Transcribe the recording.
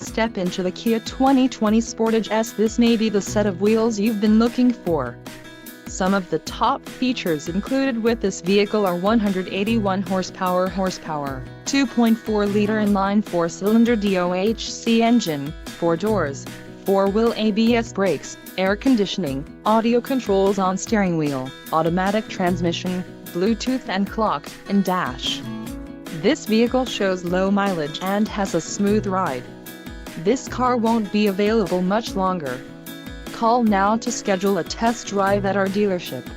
Step into the Kia 2020 Sportage S. This may be the set of wheels you've been looking for. Some of the top features included with this vehicle are 181 horsepower, 2.4-liter inline 4-cylinder DOHC engine, 4 doors, 4-wheel ABS brakes, air conditioning, audio controls on steering wheel, automatic transmission, Bluetooth and clock, and dash. This vehicle shows low mileage and has a smooth ride. This car won't be available much longer. Call now to schedule a test drive at our dealership.